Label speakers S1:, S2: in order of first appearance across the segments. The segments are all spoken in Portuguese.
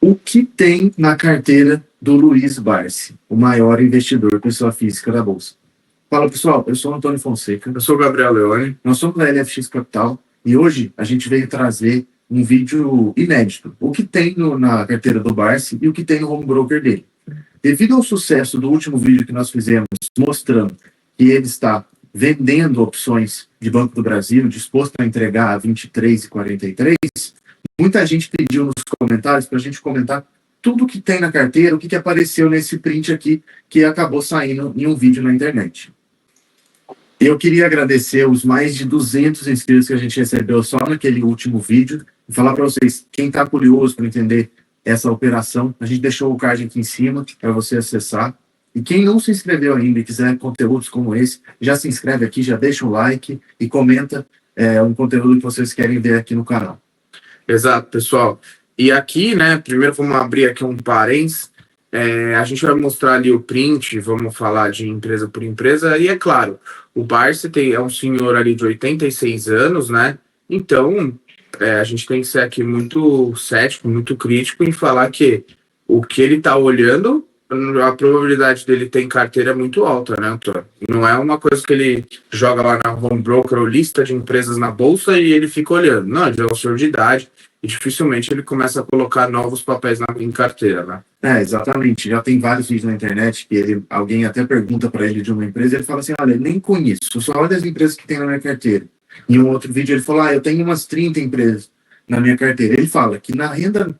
S1: O que tem na carteira do Luiz Barsi, o maior investidor pessoa física da Bolsa? Fala, pessoal, eu sou o Antônio Fonseca.
S2: Eu sou o Gabriel Leone.
S1: Nós somos da LFX Capital e hoje a gente veio trazer um vídeo inédito. O que tem na carteira do Barsi e o que tem no home broker dele. Devido ao sucesso do último vídeo que nós fizemos, mostrando que ele está vendendo opções de Banco do Brasil, disposto a entregar a 23,43, muita gente pediu nos comentários para a gente comentar tudo que tem na carteira, o que apareceu nesse print aqui, que acabou saindo em um vídeo na internet. Eu queria agradecer os mais de 200 inscritos que a gente recebeu só naquele último vídeo e falar para vocês, quem está curioso para entender essa operação, a gente deixou o card aqui em cima para você acessar. E quem não se inscreveu ainda e quiser conteúdos como esse, já se inscreve aqui, já deixa um like e comenta um conteúdo que vocês querem ver aqui no canal.
S2: Exato, pessoal. E aqui, né, primeiro vamos abrir aqui um parênteses. A gente vai mostrar ali o print, vamos falar de empresa por empresa. E é claro, o Barsi é um senhor ali de 86 anos, né? Então, a gente tem que ser aqui muito cético, muito crítico em falar que o que ele está olhando, a probabilidade dele ter em carteira é muito alta, né, Antônio? Não é uma coisa que ele joga lá na home broker ou lista de empresas na bolsa e ele fica olhando. Não, ele é um senhor de idade e dificilmente ele começa a colocar novos papéis em carteira, né?
S1: Exatamente. Já tem vários vídeos na internet que alguém até pergunta para ele de uma empresa e ele fala assim, olha, nem conheço, só olha as empresas que tem na minha carteira. Em um outro vídeo ele falou, eu tenho umas 30 empresas na minha carteira. Ele fala que na renda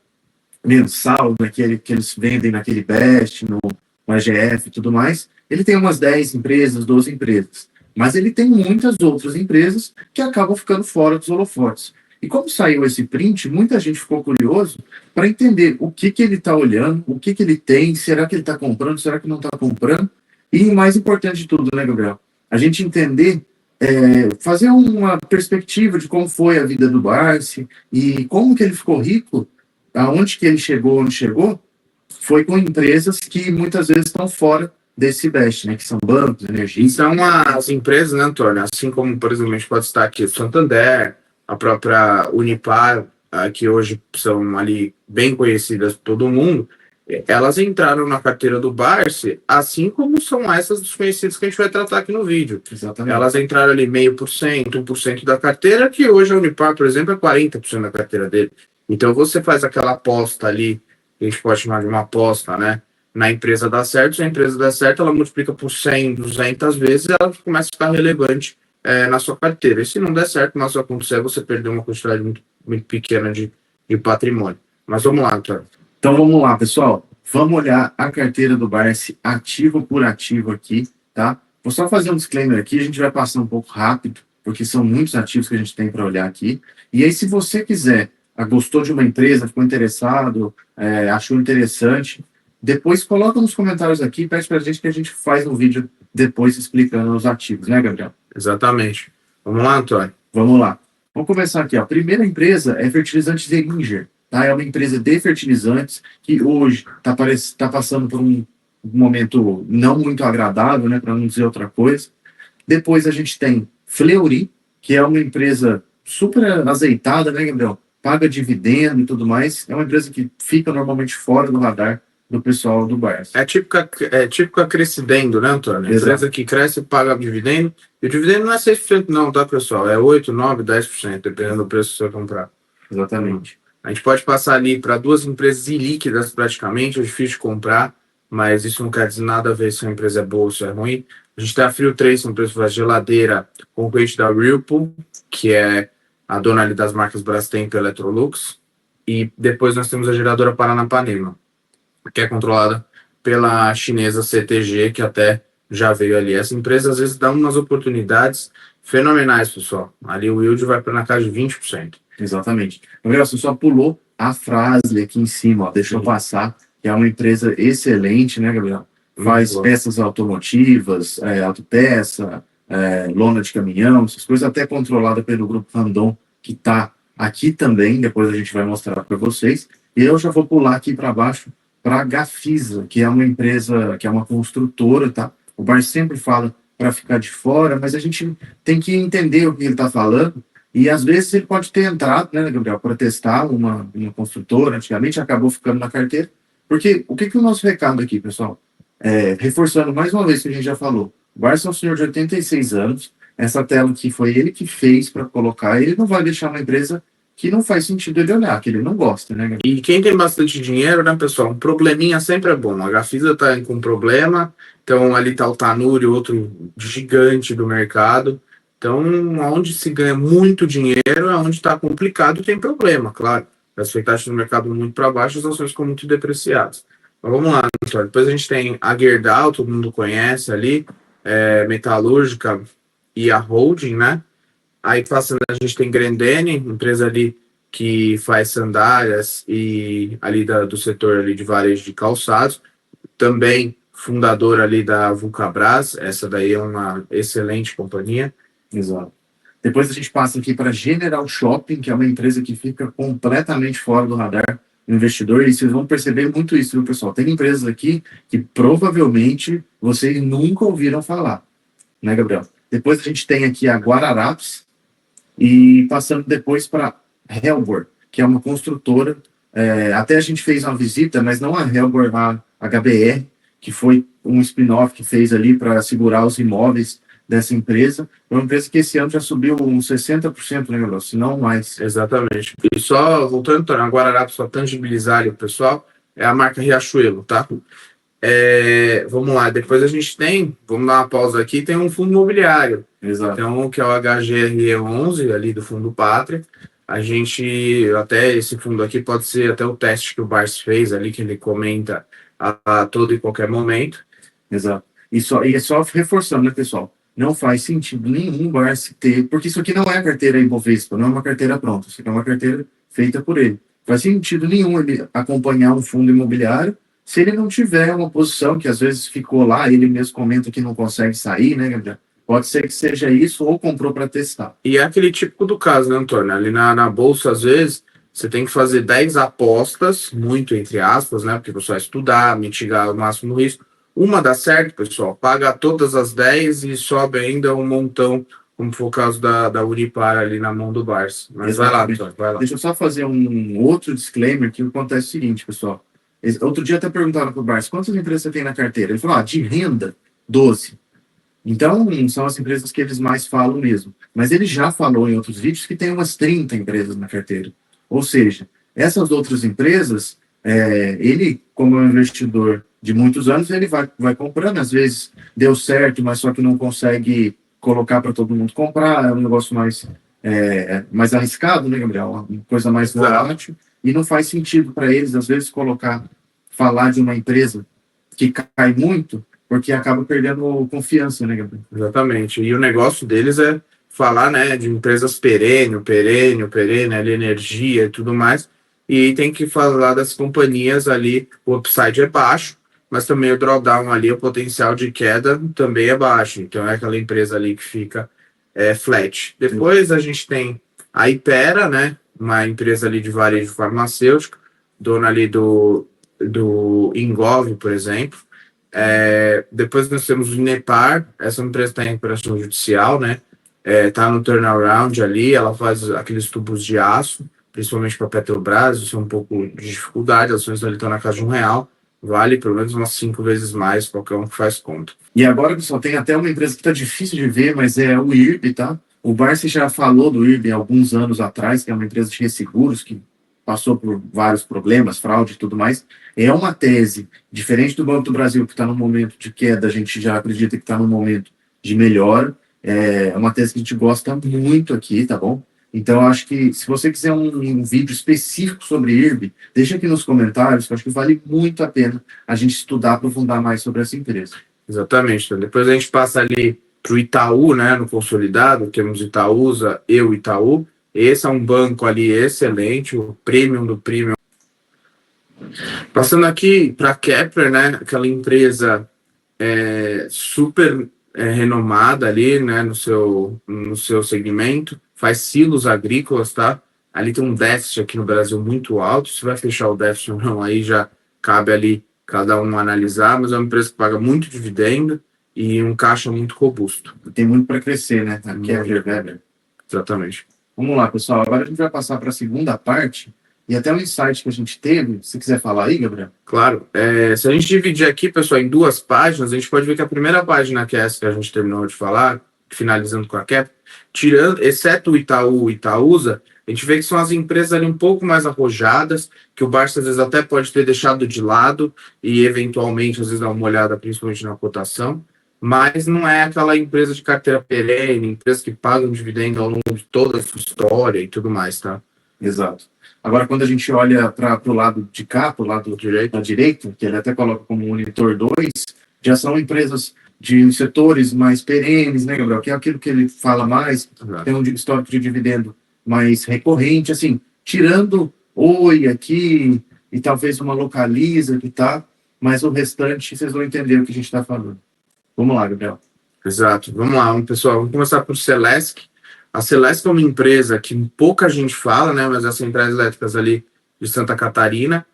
S1: mensal, que eles vendem naquele Best, no AGF e tudo mais, ele tem umas 10 empresas, 12 empresas. Mas ele tem muitas outras empresas que acabam ficando fora dos holofotes. E como saiu esse print, muita gente ficou curioso para entender o que ele está olhando, o que ele tem, será que ele está comprando, será que não está comprando? E o mais importante de tudo, né, Gabriel? A gente entender, fazer uma perspectiva de como foi a vida do Barsi e como que ele ficou rico, aonde que ele chegou, onde chegou, foi com empresas que muitas vezes estão fora desse Best, né, que são bancos, energia.
S2: São as empresas, né, Antônio? Assim como, por exemplo, a gente pode estar aqui o Santander, a própria Unipar, que hoje são ali bem conhecidas por todo mundo, elas entraram na carteira do Barsi, assim como são essas desconhecidas que a gente vai tratar aqui no vídeo.
S1: Exatamente.
S2: Elas entraram ali 0,5%, 1% da carteira, que hoje a Unipar, por exemplo, é 40% da carteira dele. Então você faz aquela aposta ali, que a gente pode chamar de uma aposta, né? Na empresa dá certo, se a empresa dá certo, ela multiplica por 100, 200 vezes, ela começa a ficar relevante na sua carteira. E se não der certo, mas vai acontecer, você perdeu uma quantidade muito, muito pequena de patrimônio. Mas vamos lá, Antônio.
S1: Então vamos lá, pessoal. Vamos olhar a carteira do Barsi ativo por ativo aqui, tá? Vou só fazer um disclaimer aqui, a gente vai passar um pouco rápido, porque são muitos ativos que a gente tem para olhar aqui. E aí, se você quiser, gostou de uma empresa, ficou interessado, achou interessante, depois coloca nos comentários aqui, pede para a gente que a gente faz um vídeo depois explicando os ativos, né, Gabriel?
S2: Exatamente. Vamos lá, Antônio?
S1: Vamos lá. Vamos começar aqui. A primeira empresa é Fertilizantes Zeringer. Tá? É uma empresa de fertilizantes que hoje está passando por um momento não muito agradável, né, para não dizer outra coisa. Depois a gente tem Fleury, que é uma empresa super azeitada, né, Gabriel? Paga dividendo e tudo mais. É uma empresa que fica normalmente fora do radar do pessoal do Barsi.
S2: É típica crescendo, né, Antônio?
S1: Exato.
S2: Empresa que cresce e paga dividendo. E o dividendo não é 6% não, tá, pessoal? É 8%, 9%, 10%, dependendo do preço que você comprar.
S1: Exatamente.
S2: A gente pode passar ali para duas empresas ilíquidas praticamente, é difícil de comprar, mas isso não quer dizer nada a ver se a empresa é boa ou se é ruim. A gente tem a Frio 3, uma empresa de geladeira concorrente da Whirlpool, que é a dona ali das marcas Brastemp e Electrolux. E depois nós temos a geradora Paranapanema, que é controlada pela chinesa CTG, que até já veio ali. Essa empresa às vezes dá umas oportunidades fenomenais, pessoal. Ali o yield vai para na casa de 20%.
S1: Exatamente. Gabriel, você só pulou a frase aqui em cima, ó, deixou passar, que é uma empresa excelente, né, Gabriel? Faz peças automotivas, autopeça, lona de caminhão, essas coisas, até controlada pelo grupo Randon, que está aqui também, depois a gente vai mostrar para vocês. E eu já vou pular aqui para baixo para a Gafisa, que é uma empresa, que é uma construtora, tá? O Barsi sempre fala para ficar de fora, mas a gente tem que entender o que ele está falando, E às vezes ele pode ter entrado, né, Gabriel, para testar uma construtora, antigamente acabou ficando na carteira. Porque o que é o nosso recado aqui, pessoal? Reforçando mais uma vez o que a gente já falou. O Barça é um senhor de 86 anos. Essa tela que foi ele que fez para colocar, ele não vai deixar uma empresa que não faz sentido ele olhar, que ele não gosta, né, Gabriel?
S2: E quem tem bastante dinheiro, né, pessoal? Um probleminha sempre é bom. A Gafisa tá com um problema, então ali tá o Tanuri, outro gigante do mercado. Então, onde se ganha muito dinheiro é onde está complicado e tem problema, claro. As expectativas do mercado muito para baixo, as ações ficam muito depreciadas. Mas vamos lá, Antônio. Depois a gente tem a Gerdau, todo mundo conhece ali, Metalúrgica e a Holding, né? Aí passando, a gente tem Grendene, empresa ali que faz sandálias e ali do setor ali de varejo de calçados. Também fundador ali da Vulcabras, essa daí é uma excelente companhia.
S1: Exato. Depois a gente passa aqui para General Shopping, que é uma empresa que fica completamente fora do radar do investidor, e vocês vão perceber muito isso, viu, pessoal? Tem empresas aqui que provavelmente vocês nunca ouviram falar, né, Gabriel? Depois a gente tem aqui a Guararapes, e passando depois para Helbor, que é uma construtora. Até a gente fez uma visita, mas não a Helbor, a HBR, que foi um spin-off que fez ali para segurar os imóveis dessa empresa. É uma empresa que esse ano já subiu uns 60%, né, Gabriel? Se não mais.
S2: Exatamente. E só voltando, a Guararapes, só tangibilizar ali o pessoal, é a marca Riachuelo, tá? Vamos lá, depois a gente tem, vamos dar uma pausa aqui, tem um fundo imobiliário.
S1: Exato.
S2: Então, que é o HGRE11, ali do Fundo Pátria. A gente, até esse fundo aqui pode ser até o teste que o Bars fez ali, que ele comenta a todo e qualquer momento.
S1: Exato. E é só reforçando, né, pessoal? Não faz sentido nenhum o Barsi ter, porque isso aqui não é a carteira Ibovespa, não é uma carteira pronta, isso aqui é uma carteira feita por ele. Faz sentido nenhum ele acompanhar um fundo imobiliário se ele não tiver uma posição que às vezes ficou lá, ele mesmo comenta que não consegue sair, né, Gabriel? Pode ser que seja isso ou comprou para testar.
S2: E é aquele típico do caso, né, Antônio? Ali na bolsa, às vezes, você tem que fazer 10 apostas, muito entre aspas, né? Porque você vai estudar, mitigar o máximo do risco. Uma dá certo, pessoal, paga todas as 10 e sobe ainda um montão, como foi o caso da Unipar ali na mão do Barça. Mas vai lá, Antônio, vai lá.
S1: Deixa eu só fazer um outro disclaimer que acontece o seguinte, pessoal. Outro dia até perguntaram para o Barça, quantas empresas você tem na carteira? Ele falou, de renda, 12. Então, são as empresas que eles mais falam mesmo. Mas ele já falou em outros vídeos que tem umas 30 empresas na carteira. Ou seja, essas outras empresas, ele, como é um investidor de muitos anos, ele vai comprando. Às vezes deu certo, mas só que não consegue colocar para todo mundo comprar. É um negócio mais arriscado, né, Gabriel? Uma coisa mais volátil. E não faz sentido para eles, às vezes, falar de uma empresa que cai muito, porque acaba perdendo confiança, né, Gabriel?
S2: Exatamente. E o negócio deles é falar, né, de empresas perene, ali, energia e tudo mais. E tem que falar das companhias ali, o upside é baixo, mas também o drawdown ali, o potencial de queda também é baixo. Então é aquela empresa ali que fica flat. Depois a gente tem a Ipera, né, uma empresa ali de varejo farmacêutico, dona ali do Ingov, por exemplo. Depois nós temos o Inepar, essa empresa está em recuperação judicial, né? Tá no turnaround ali, ela faz aqueles tubos de aço, principalmente para a Petrobras, isso é um pouco de dificuldade, as ações ali estão na casa de R$1, vale pelo menos umas 5 vezes mais, qualquer um que faz conta.
S1: E agora, pessoal, tem até uma empresa que está difícil de ver, mas é o IRB, tá? O Barsi já falou do IRB há alguns anos atrás, que é uma empresa de resseguros, que passou por vários problemas, fraude e tudo mais. É uma tese, diferente do Banco do Brasil, que está num momento de queda, a gente já acredita que está num momento de melhora. É uma tese que a gente gosta muito aqui, tá bom? Então, acho que se você quiser um vídeo específico sobre IRB, deixa aqui nos comentários, que eu acho que vale muito a pena a gente estudar, aprofundar mais sobre essa empresa.
S2: Exatamente. Então, depois a gente passa ali para o Itaú, né, no consolidado, temos Itaúsa e o Itaú. Esse é um banco ali excelente, o premium do premium. Passando aqui para a Kepler, né, aquela empresa super renomada ali, né, no seu segmento, faz silos agrícolas, tá? Ali tem um déficit aqui no Brasil muito alto, se vai fechar o déficit ou não, aí já cabe ali cada um analisar, mas é uma empresa que paga muito dividendo e um caixa muito robusto.
S1: Tem muito para crescer, né? A Kepler Weber.
S2: Exatamente.
S1: Vamos lá, pessoal. Agora a gente vai passar para a segunda parte e até um insight que a gente teve. Se quiser falar aí, Gabriel.
S2: Claro. Se a gente dividir aqui, pessoal, em 2 páginas, a gente pode ver que a primeira página, que é essa que a gente terminou de falar, finalizando com a Cap, tirando, exceto o Itaú e Itaúsa, a gente vê que são as empresas ali um pouco mais arrojadas, que o Barça às vezes até pode ter deixado de lado e eventualmente às vezes dar uma olhada principalmente na cotação, mas não é aquela empresa de carteira perene, empresa que paga um dividendo ao longo de toda a sua história e tudo mais, tá?
S1: Exato. Agora, quando a gente olha para o lado de cá, para o lado da direita, que ele até coloca como monitor 2, já são empresas de setores mais perenes, né, Gabriel? Que é aquilo que ele fala mais, tem um histórico de dividendo mais recorrente, assim, tirando Oi aqui e talvez uma Localiza que tá, mas o restante vocês vão entender o que a gente está falando. Vamos lá, Gabriel.
S2: Exato. Vamos lá, pessoal. Vamos começar por Celesc. A Celesc é uma empresa que pouca gente fala, né? Mas as centrais elétricas ali de Santa Catarina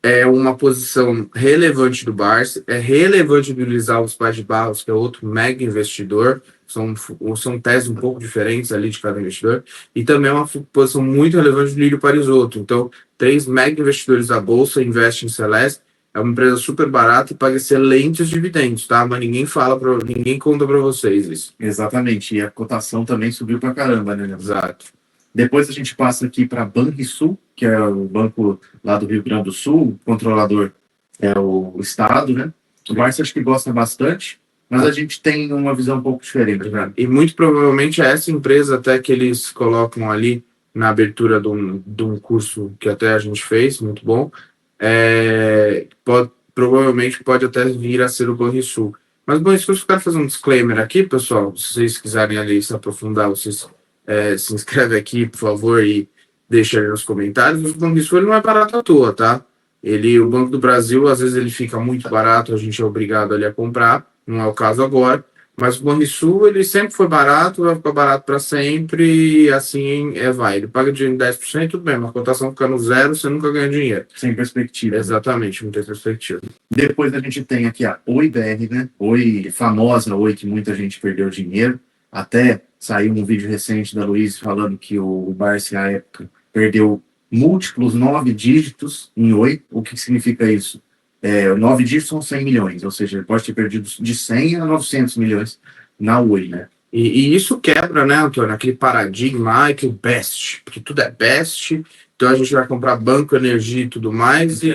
S2: é uma posição relevante do Barça, é relevante do Luiz Alves Paz de Barros, que é outro mega investidor. São teses um pouco diferentes ali de cada investidor. E também é uma posição muito relevante do Lírio Parisotto. Então, 3 mega investidores da Bolsa investem em Celesc. É uma empresa super barata e paga excelentes dividendos, tá? Mas ninguém conta para vocês isso.
S1: Exatamente. E a cotação também subiu para caramba, né?
S2: Exato.
S1: Depois a gente passa aqui para Banrisul, que é o banco lá do Rio Grande do Sul, o controlador é o Estado, né? O Barça acho que gosta bastante, mas a gente tem uma visão um pouco diferente, né?
S2: E muito provavelmente é essa empresa até que eles colocam ali na abertura de um curso que até a gente fez, muito bom. Provavelmente pode até vir a ser o Banrisul. Mas, bom, isso eu quero fazer um disclaimer aqui, pessoal. Se vocês quiserem ali se aprofundar, vocês se inscreve aqui, por favor, e deixa aí nos comentários. O Banrisul não é barato à toa, tá? O Banco do Brasil, às vezes ele fica muito barato, a gente é obrigado ali a comprar, não é o caso agora. Mas o Banrisul, ele sempre foi barato, vai ficar barato para sempre, e assim vai. Ele paga dinheiro em 10%, tudo bem, mas a cotação fica no zero, você nunca ganha dinheiro.
S1: Sem perspectiva.
S2: Exatamente, não tem perspectiva.
S1: Depois a gente tem aqui a Oi BR, né? Oi, famosa Oi, que muita gente perdeu dinheiro. Até saiu um vídeo recente da Luiz falando que o Barça, à época, perdeu múltiplos 9 dígitos em Oi. O que significa isso? 9 dígitos são 100 milhões, ou seja, ele pode ter perdido de 100 a 900 milhões na Oi, né?
S2: E isso quebra, né, Antônio, aquele paradigma que o best, porque tudo é best, então a gente vai comprar banco, energia e tudo mais, e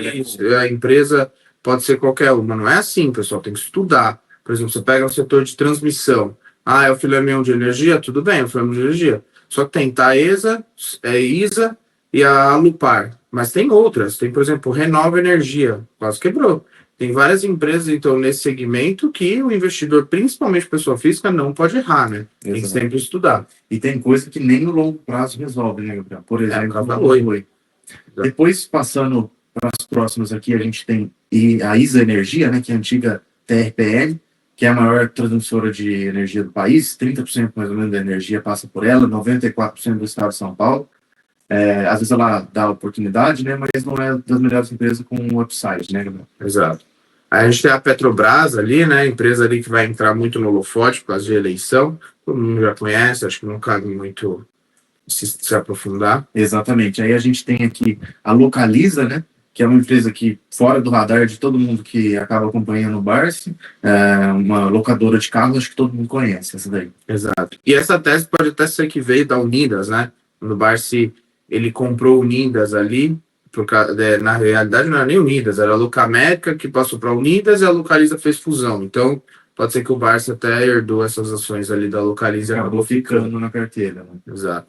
S2: a empresa pode ser qualquer uma. Não é assim, pessoal, tem que estudar. Por exemplo, você pega o setor de transmissão, é o filé mignon de energia, tudo bem, é o filé mignon de energia. Só que tem Taesa, ISA e a Alupar. Mas tem outras, tem, por exemplo, Renova Energia, quase quebrou. Tem várias empresas, então, nesse segmento que o investidor, principalmente pessoa física, não pode errar, né?
S1: Exato.
S2: Tem que sempre estudar.
S1: E tem coisa que nem no longo prazo resolve, né, Gabriel? Por exemplo,
S2: a Oi.
S1: Depois, passando para as próximas aqui, a gente tem a ISA Energia, né, que é a antiga TRPL, que é a maior transmissora de energia do país, 30% mais ou menos da energia passa por ela, 94% do estado de São Paulo. Às vezes ela dá oportunidade, né, mas não é das melhores empresas com upside, né, Gabriel?
S2: Exato. A gente tem a Petrobras ali, né, empresa ali que vai entrar muito no holofote por causa de eleição, todo mundo já conhece, acho que não cabe muito se aprofundar.
S1: Exatamente. Aí a gente tem aqui a Localiza, né, que é uma empresa que fora do radar de todo mundo que acaba acompanhando o Barça, uma locadora de carros, acho que todo mundo conhece essa daí.
S2: Exato. E essa tese pode até ser que veio da Unidas, né, no Barça ele comprou Unidas ali, na realidade não era nem Unidas, era a Locamérica que passou para Unidas e a Localiza fez fusão. Então, pode ser que o Barça até herdou essas ações ali da Localiza e
S1: acabou ficando na carteira. Né?
S2: Exato.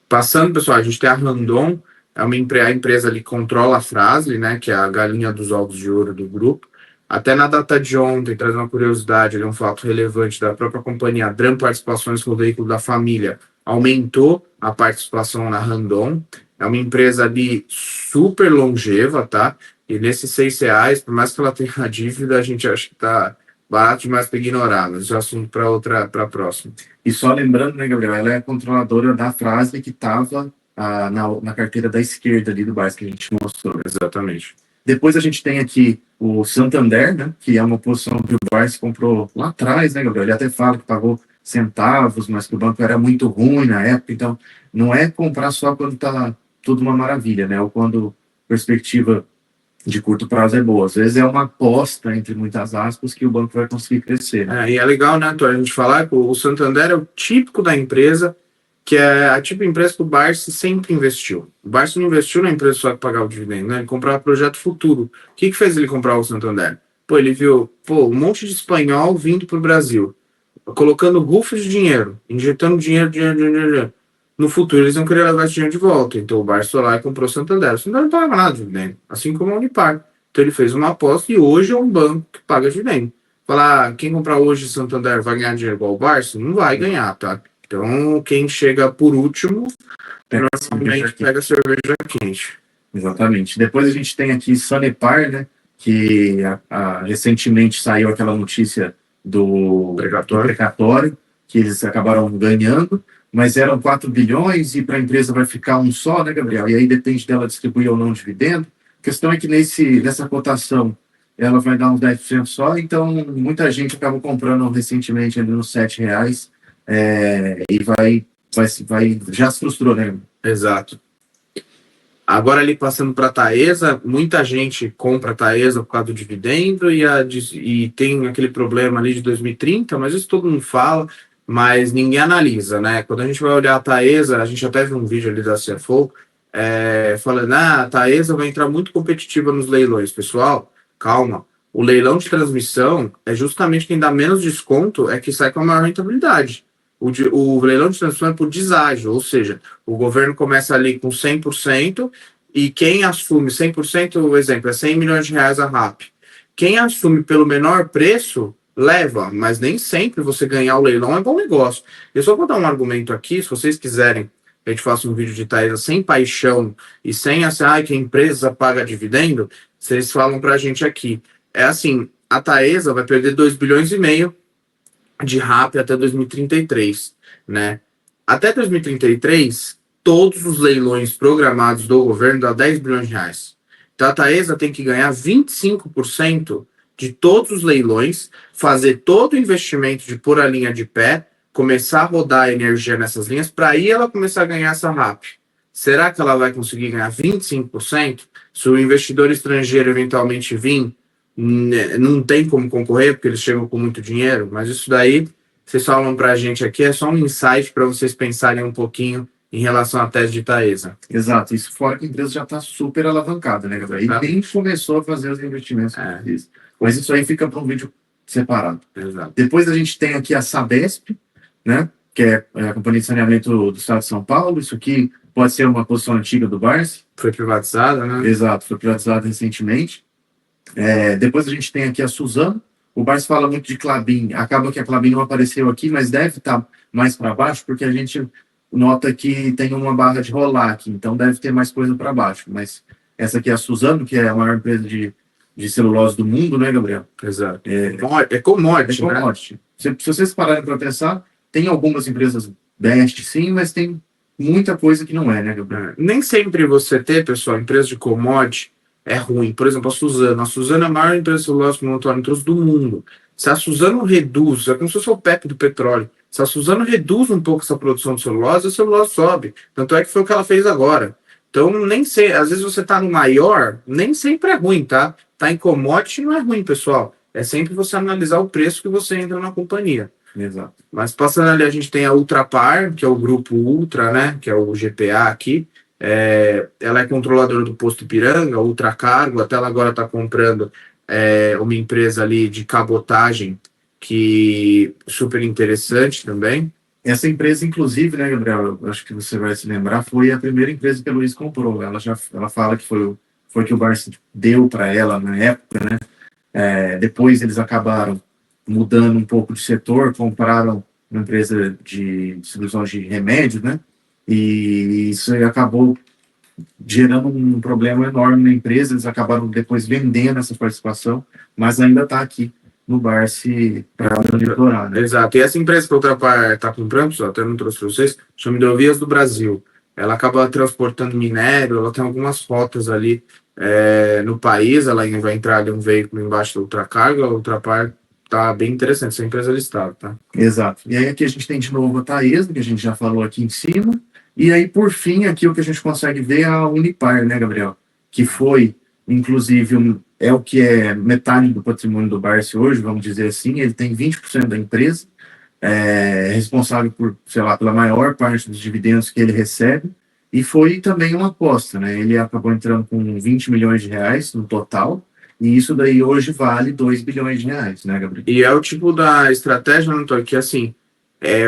S2: Passando, pessoal, a gente tem a Randon, a empresa ali que controla a Fras-le, né, que é a galinha dos ovos de ouro do grupo. Até na data de ontem, traz uma curiosidade, um fato relevante da própria companhia, a Dram Participações com o veículo da família, aumentou a participação na Randon. É uma empresa ali super longeva, tá? E nesses R$6, por mais que ela tenha a dívida, a gente acha que tá barato demais para ignorar, mas isso é assunto para a próxima.
S1: E só lembrando, né, Gabriel, ela é a controladora da Fras-le que estava na carteira da esquerda ali do Barça que a gente mostrou.
S2: Exatamente.
S1: Depois a gente tem aqui o Santander, né, que é uma posição que o Barça comprou lá atrás, né, Gabriel? Ele até fala que pagou centavos, mas que o banco era muito ruim na época. Então, não é comprar só quando está tudo uma maravilha, né? Ou quando perspectiva de curto prazo é boa. Às vezes é uma aposta, entre muitas aspas, que o banco vai conseguir crescer, né?
S2: E é legal, né, Antônio, a gente falar que o Santander é o típico da empresa, que é a tipo de empresa que o Barsi sempre investiu. O Barsi não investiu na empresa só que pagava o dividendo, né? Ele comprava projeto futuro. O que fez ele comprar o Santander? Pô, ele viu, um monte de espanhol vindo para o Brasil, colocando rufos de dinheiro, injetando dinheiro. No futuro eles vão querer levar esse dinheiro de volta. Então o Barsi foi lá e comprou o Santander. O Santander não paga nada de dividendo, assim como a Unipar. Então ele fez uma aposta e hoje é um banco que paga dividendo. Falar, quem comprar hoje Santander vai ganhar dinheiro igual o Barsi? Não vai ganhar, tá? Então quem chega por último, normalmente pega cerveja quente.
S1: Exatamente. Depois a gente tem aqui Sanepar, né? Que recentemente saiu aquela notícia do precatório, que eles acabaram ganhando, mas eram 4 bilhões e para a empresa vai ficar um só, né, Gabriel? E aí depende dela distribuir ou não dividendo. A questão é que nessa cotação ela vai dar uns 10% só, então muita gente acabou comprando recentemente ali nos R$7 e já se frustrou, né?
S2: Exato. Agora ali passando para a Taesa, muita gente compra a Taesa por causa do dividendo e tem aquele problema ali de 2030, mas isso todo mundo fala, mas ninguém analisa, né? Quando a gente vai olhar a Taesa, a gente até viu um vídeo ali da CFO, falando, a Taesa vai entrar muito competitiva nos leilões. Pessoal, calma. O leilão de transmissão é justamente quem dá menos desconto é que sai com a maior rentabilidade. O leilão de transmissão é por deságio, ou seja, o governo começa ali com 100% e quem assume 100%, o exemplo, é R$100 milhões a RAP. Quem assume pelo menor preço, leva, mas nem sempre você ganhar o leilão é bom negócio. Eu só vou dar um argumento aqui, se vocês quiserem, a gente faça um vídeo de Taesa sem paixão e sem que a empresa paga dividendo, vocês falam pra gente aqui. É assim, a Taesa vai perder 2,5 bilhões de RAP até 2033, né? Até 2033, todos os leilões programados do governo dá R$10 bilhões. Então a Taesa tem que ganhar 25% de todos os leilões, fazer todo o investimento de pôr a linha de pé, começar a rodar a energia nessas linhas, para aí ela começar a ganhar essa RAP. Será que ela vai conseguir ganhar 25%? Se o investidor estrangeiro eventualmente vir, não tem como concorrer, porque eles chegam com muito dinheiro, mas isso daí, vocês falam para a gente aqui, é só um insight para vocês pensarem um pouquinho em relação à tese de Taesa.
S1: Exato, isso fora que a empresa já está super alavancada, né, Gabriel? E nem começou a fazer os investimentos. Mas isso aí fica para um vídeo separado.
S2: Exato.
S1: Depois a gente tem aqui a Sabesp, né, que é a Companhia de Saneamento do Estado de São Paulo. Isso aqui pode ser uma posição antiga do Barsi.
S2: Foi privatizada, né?
S1: Exato, foi privatizada recentemente. Depois a gente tem aqui a Suzano. O Barsi fala muito de Klabin. Acaba que a Klabin não apareceu aqui, mas deve estar mais para baixo, porque a gente nota que tem uma barra de rolar aqui, então deve ter mais coisa para baixo. Mas essa aqui é a Suzano, que é a maior empresa de celulose do mundo, né, Gabriel?
S2: Exato. É commodity, né?
S1: Se vocês pararem para pensar, tem algumas empresas best, sim, mas tem muita coisa que não é, né, Gabriel?
S2: Nem sempre você ter, pessoal, empresa de commodity é ruim. Por exemplo, a Suzano. A Suzano é a maior empresa de celulose monotônicos do mundo. Se a Suzano reduz, é como se fosse o PEP do petróleo. Se a Suzano reduz um pouco essa produção de celulose, a celulose sobe. Tanto é que foi o que ela fez agora. Então, nem sei, às vezes você tá no maior, nem sempre é ruim, tá? Tá em commodity não é ruim, pessoal. É sempre você analisar o preço que você entra na companhia.
S1: Exato.
S2: Mas passando ali, a gente tem a Ultrapar, que é o grupo Ultra, né? Que é o GPA aqui. Ela é controladora do posto Ipiranga, Ultracargo, até ela agora está comprando uma empresa ali de cabotagem, que super interessante também.
S1: Essa empresa, inclusive, né, Gabriel, eu acho que você vai se lembrar, foi a primeira empresa que a Luiz comprou. Ela fala que foi que o Barsi deu para ela na época, né? Depois eles acabaram mudando um pouco de setor, compraram uma empresa de distribuição de remédios, né? E isso acabou gerando um problema enorme na empresa. Eles acabaram depois vendendo essa participação, mas ainda está aqui no Barsi para monitorar, né?
S2: Exato. E essa empresa que a Ultrapar está comprando, pessoal, até não trouxe para vocês, chama Hidrovias do Brasil. Ela acaba transportando minério, ela tem algumas rotas ali no país, ela vai entrar ali um veículo embaixo da Ultracargo, a Ultrapar tá bem interessante, essa empresa listada, tá?
S1: Exato. E aí aqui a gente tem de novo a Taesa, que a gente já falou aqui em cima. E aí, por fim, aqui o que a gente consegue ver é a Unipar, né, Gabriel? Que foi, inclusive, é o que é metade do patrimônio do Barsi hoje, vamos dizer assim. Ele tem 20% da empresa, é responsável por, sei lá, pela maior parte dos dividendos que ele recebe. E foi também uma aposta, né? Ele acabou entrando com 20 milhões de reais no total. E isso daí hoje vale 2 bilhões de reais, né, Gabriel?
S2: E é o tipo da estratégia, né, Antônio, que assim,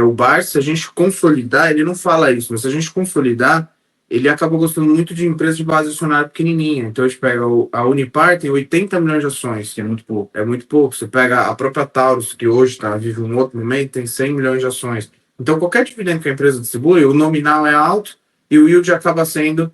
S2: o Barça, se a gente consolidar, ele não fala isso, mas se a gente consolidar, ele acaba gostando muito de empresas de base acionária pequenininha. Então a gente pega a Unipar, tem 80 milhões de ações, que é muito pouco. É muito pouco. Você pega a própria Taurus, que hoje vive um outro momento, tem 100 milhões de ações. Então qualquer dividendo que a empresa distribui, o nominal é alto e o yield acaba sendo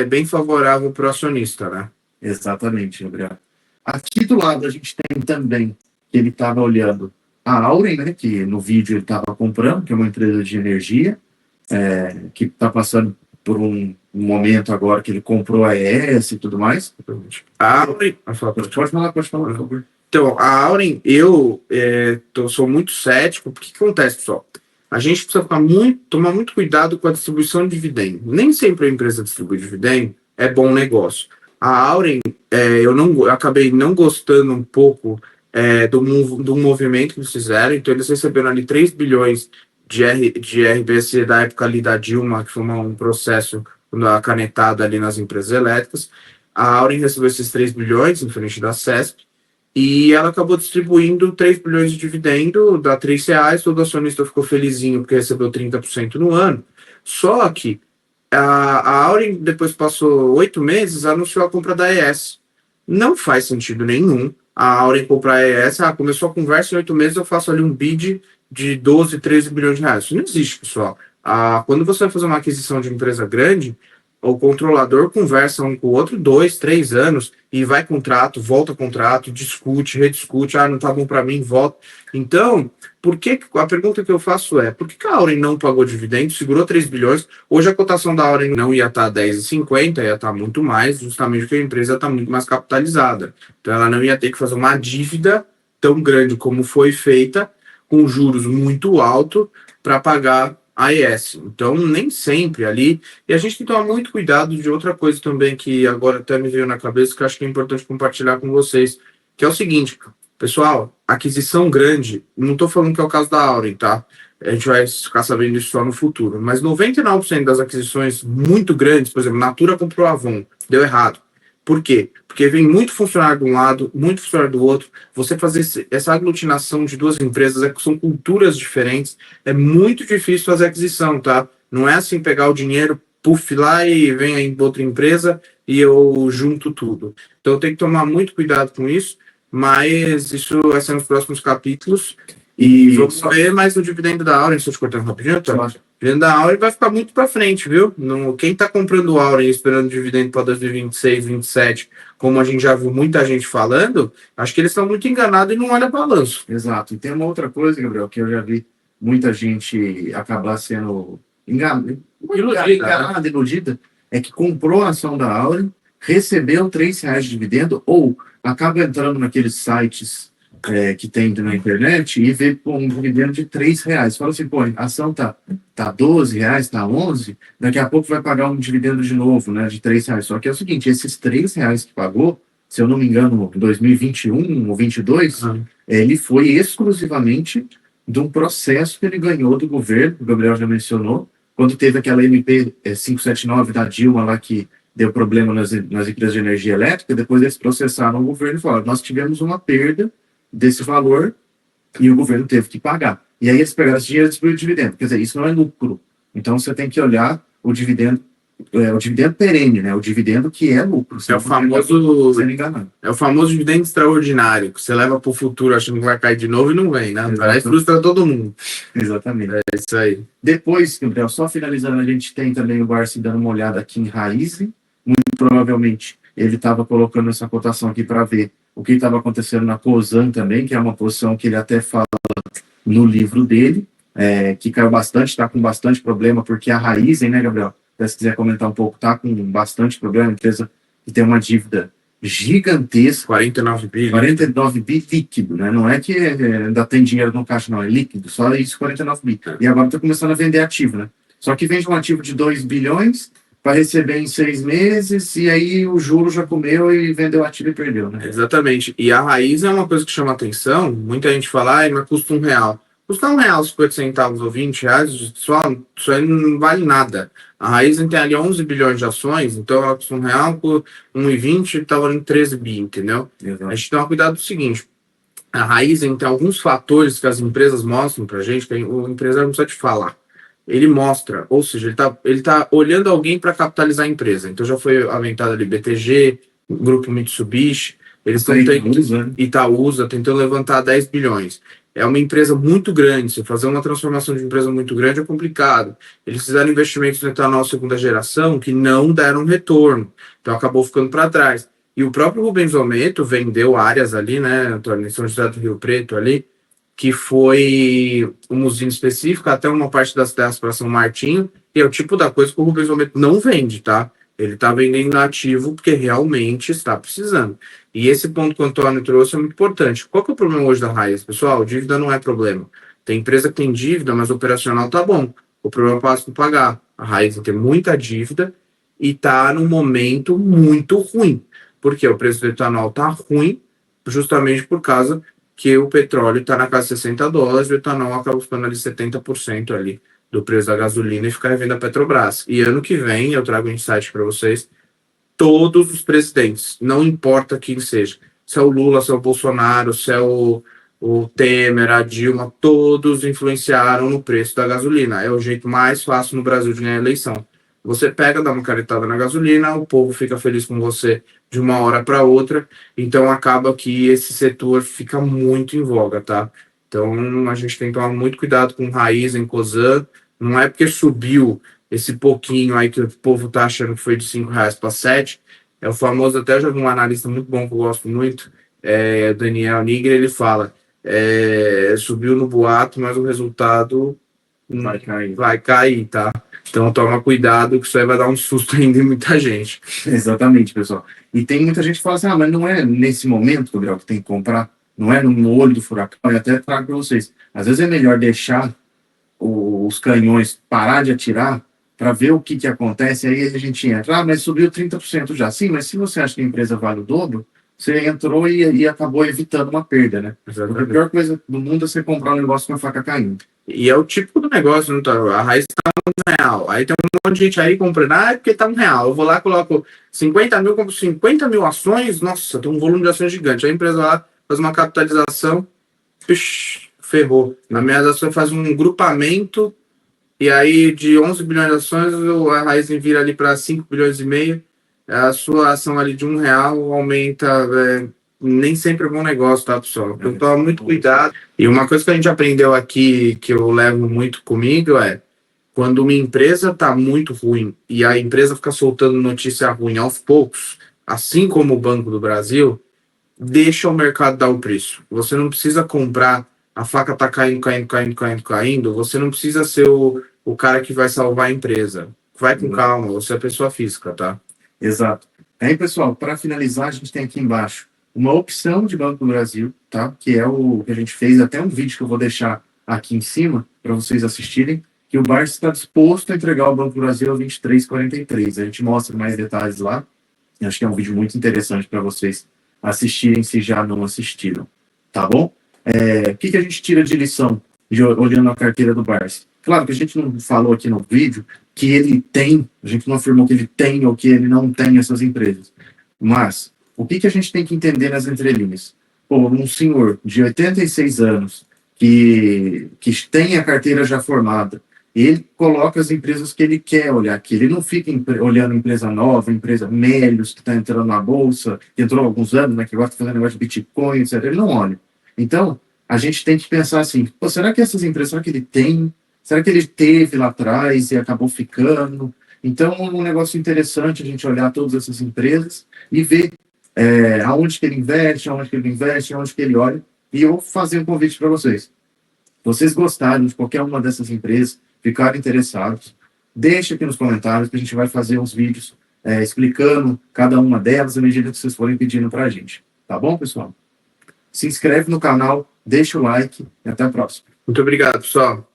S2: bem favorável para o acionista, né?
S1: Exatamente, Gabriel. Aqui do lado a gente tem também que ele estava olhando a Auren, né, que no vídeo ele estava comprando, que é uma empresa de energia, que está passando por um momento agora que ele comprou a ES e tudo mais.
S2: A Auren...
S1: Pode falar, por favor.
S2: Então, a Auren, sou muito cético, porque o que acontece, pessoal? A gente precisa tomar muito cuidado com a distribuição de dividendo. Nem sempre a empresa distribui dividendo é bom negócio. A Auren, eu acabei não gostando um pouco do movimento que eles fizeram. Então, eles receberam ali 3 bilhões de RBC da época ali da Dilma, que foi um processo canetada ali nas empresas elétricas. A Auren recebeu esses 3 bilhões, em frente da CESP, e ela acabou distribuindo 3 bilhões de dividendo, dá R$3, todo acionista ficou felizinho porque recebeu 30% no ano. Só que a Auren, depois passou 8 meses, anunciou a compra da ES. Não faz sentido nenhum a Auren comprar a ES. Começou a conversa, em 8 meses eu faço ali um bid de 12, 13 bilhões de reais. Isso não existe, pessoal. Quando você vai fazer uma aquisição de empresa grande, o controlador conversa um com o outro 2, 3 anos e vai contrato, volta contrato, discute, rediscute, não tá bom para mim, volta. Então, a pergunta que eu faço é, por que a Auren não pagou dividendo, segurou 3 bilhões, hoje a cotação da Auren não ia estar 10,50, ia estar muito mais, justamente porque a empresa está muito mais capitalizada. Então ela não ia ter que fazer uma dívida tão grande como foi feita, com juros muito altos, para pagar a ES. Então, nem sempre ali. E a gente tem que tomar muito cuidado de outra coisa também, que agora até me veio na cabeça, que eu acho que é importante compartilhar com vocês, que é o seguinte, pessoal, aquisição grande, não estou falando que é o caso da Auren, tá? A gente vai ficar sabendo disso só no futuro, mas 99% das aquisições muito grandes, por exemplo, Natura comprou a Avon, deu errado. Por quê? Porque vem muito funcionário de um lado, muito funcionário do outro. Você fazer essa aglutinação de duas empresas, são culturas diferentes, é muito difícil fazer aquisição, tá? Não é assim pegar o dinheiro, puff lá e vem aí outra empresa e eu junto tudo. Então eu tenho que tomar muito cuidado com isso, mas isso vai ser nos próximos capítulos. E vamos ver mais no dividendo da Auren, se eu te cortando rapidinho, tá? O dividendo da Auren vai ficar muito para frente, viu? Quem está comprando o Auren esperando dividendo para 2026, 2027, como a gente já viu muita gente falando, acho que eles estão muito enganados e não olham balanço.
S1: Exato. E tem uma outra coisa, Gabriel, que eu já vi muita gente acabar sendo enganada, iludida, é que comprou a ação da Auren, recebeu R$3 de dividendo, ou acaba entrando naqueles sites que tem na internet e vê um dividendo de R$3. Fala assim, pô, a ação tá R$12, tá 11, daqui a pouco vai pagar um dividendo de novo, né, de R$3. Só que é o seguinte, esses R$3 que pagou, se eu não me engano, em 2021 ou 2022, ele foi exclusivamente de um processo que ele ganhou do governo, o Gabriel já mencionou, quando teve aquela MP 579 da Dilma lá que deu problema nas empresas de energia elétrica, depois eles processaram o governo e falaram, nós tivemos uma perda desse valor e o governo teve que pagar. E aí eles pegaram esse dinheiro e distribuíram o dividendo. Quer dizer, isso não é lucro. Então você tem que olhar o dividendo perene, né? O dividendo que é lucro.
S2: É o famoso dividendo extraordinário, que você leva para o futuro achando que vai cair de novo e não vem, né? Parece que frustra todo mundo.
S1: Exatamente.
S2: É isso aí.
S1: Depois, Gabriel, só finalizando, a gente tem também o Barsi dando uma olhada aqui em Raízen. Muito provavelmente ele estava colocando essa cotação aqui para ver o que estava acontecendo na Cosan também, que é uma posição que ele até fala no livro dele, que caiu bastante, está com bastante problema, porque a Raízen, né, Gabriel? Se quiser comentar um pouco, está com bastante problema, a empresa que tem uma dívida gigantesca.
S2: 49 bilhões.
S1: 49 bi líquido, né? Não é que ainda tem dinheiro no caixa, não, é líquido, só isso, 49 bi. E agora está começando a vender ativo, né? Só que vende um ativo de 2 bilhões para receber em 6 meses, e aí o juro já comeu e vendeu o ativo e perdeu, né?
S2: Exatamente. E a raiz é uma coisa que chama atenção. Muita gente fala, mas custa R$ 1. Custa R$ 1, 50 centavos ou R$ 20, isso aí não vale nada. A raiz tem ali 11 bilhões de ações, então ela custa R$ 1 por 1,20, tá valendo 13 bi, entendeu?
S1: Exato.
S2: A gente tem que tomar cuidado do seguinte, a raiz tem alguns fatores que as empresas mostram pra gente, que o empresário não precisa te falar. Ele mostra, ou seja, ele tá olhando alguém para capitalizar a empresa. Então já foi aumentado ali BTG, Grupo Mitsubishi, eles estão Itaúsa, tentando levantar 10 bilhões. É uma empresa muito grande, se fazer uma transformação de empresa muito grande é complicado. Eles fizeram investimentos no etanol segunda geração que não deram retorno, então acabou ficando para trás. E o próprio Rubens Ometo vendeu áreas ali, né, Antônio, em São José do Rio Preto ali, que foi uma usina específica, até uma parte das terras para São Martinho, e é o tipo da coisa que o Rubens Ometo não vende, tá? Ele está vendendo ativo porque realmente está precisando. E esse ponto que o Antônio trouxe é muito importante. Qual que é o problema hoje da Raiz? Pessoal, dívida não é problema. Tem empresa que tem dívida, mas o operacional tá bom. O problema passa por pagar. A Raiz tem muita dívida e tá num momento muito ruim. Porque o preço do etanol tá ruim, justamente por causa que o petróleo está na casa de $60 e o etanol acaba ficando ali 70% ali do preço da gasolina e ficar revendo a Petrobras. E ano que vem, eu trago um insight para vocês, todos os presidentes, não importa quem seja, se é o Lula, se é o Bolsonaro, se é o Temer, a Dilma, todos influenciaram no preço da gasolina. É o jeito mais fácil no Brasil de ganhar eleição. Você pega, dá uma caretada na gasolina, o povo fica feliz com você de uma hora para outra, então acaba que esse setor fica muito em voga, tá? Então a gente tem que tomar muito cuidado com raiz em Cosan, não é porque subiu esse pouquinho aí que o povo tá achando que foi de R$ 5 para 7, é o famoso, até eu já vi um analista muito bom que eu gosto muito, Daniel Nigri, ele fala, subiu no boato, mas o resultado vai cair, tá? Então toma cuidado que isso aí vai dar um susto ainda em muita gente.
S1: Exatamente, pessoal. E tem muita gente que fala assim, mas não é nesse momento, Gabriel, que tem que comprar, não é no olho do furacão, eu até trago para vocês. Às vezes é melhor deixar os canhões parar de atirar para ver o que acontece, aí a gente entra, mas subiu 30% já. Sim, mas se você acha que a empresa vale o dobro, você entrou e acabou evitando uma perda, né? Exatamente. Porque a pior coisa do mundo é você comprar um negócio com a faca caindo.
S2: E é o tipo do negócio, não tá? A raiz tá R$ 1. Aí tem um monte de gente aí comprando, é porque tá R$ 1. Eu vou lá, coloco 50 mil, compro 50 mil ações, nossa, tem um volume de ações gigante. Aí a empresa lá faz uma capitalização, ferrou. Na minha ações faz um grupamento, e aí de 11 bilhões de ações, a raiz vira ali para 5 bilhões e meio, a sua ação ali de R$ 1 aumenta, nem sempre é bom negócio, tá, pessoal? Então toma muito cuidado. E uma coisa que a gente aprendeu aqui, que eu levo muito comigo, quando uma empresa tá muito ruim e a empresa fica soltando notícia ruim aos poucos, assim como o Banco do Brasil, deixa o mercado dar o preço. Você não precisa comprar, a faca tá caindo, você não precisa ser o cara que vai salvar a empresa. Vai com calma, você é pessoa física, tá?
S1: Exato. Aí, pessoal, para finalizar, a gente tem aqui embaixo uma opção de Banco do Brasil, tá? Que é o que a gente fez, até um vídeo que eu vou deixar aqui em cima para vocês assistirem, que o Barça está disposto a entregar o Banco do Brasil a 23,43. A gente mostra mais detalhes lá. Eu acho que é um vídeo muito interessante para vocês assistirem se já não assistiram, tá bom? O que a gente tira de lição olhando a carteira do Barça? Claro que a gente não falou aqui no vídeo que ele tem, a gente não afirmou que ele tem ou que ele não tem essas empresas. Mas o que a gente tem que entender nas entrelinhas? Pô, um senhor de 86 anos que tem a carteira já formada, ele coloca as empresas que ele quer olhar, que ele não fica olhando empresa nova, empresa Melios, que está entrando na bolsa, que entrou há alguns anos, né, que gosta de fazer negócio de Bitcoin, etc. Ele não olha. Então, a gente tem que pensar assim, pô, será que essas empresas, será que ele tem? Será que ele teve lá atrás e acabou ficando? Então, é um negócio interessante a gente olhar todas essas empresas e ver aonde que ele investe, aonde que ele investe, aonde que ele olha. E eu vou fazer um convite para vocês. Se vocês gostarem de qualquer uma dessas empresas, ficarem interessados, deixe aqui nos comentários que a gente vai fazer uns vídeos explicando cada uma delas à medida que vocês forem pedindo para a gente. Tá bom, pessoal? Se inscreve no canal, deixa o like e até a próxima.
S2: Muito obrigado, pessoal.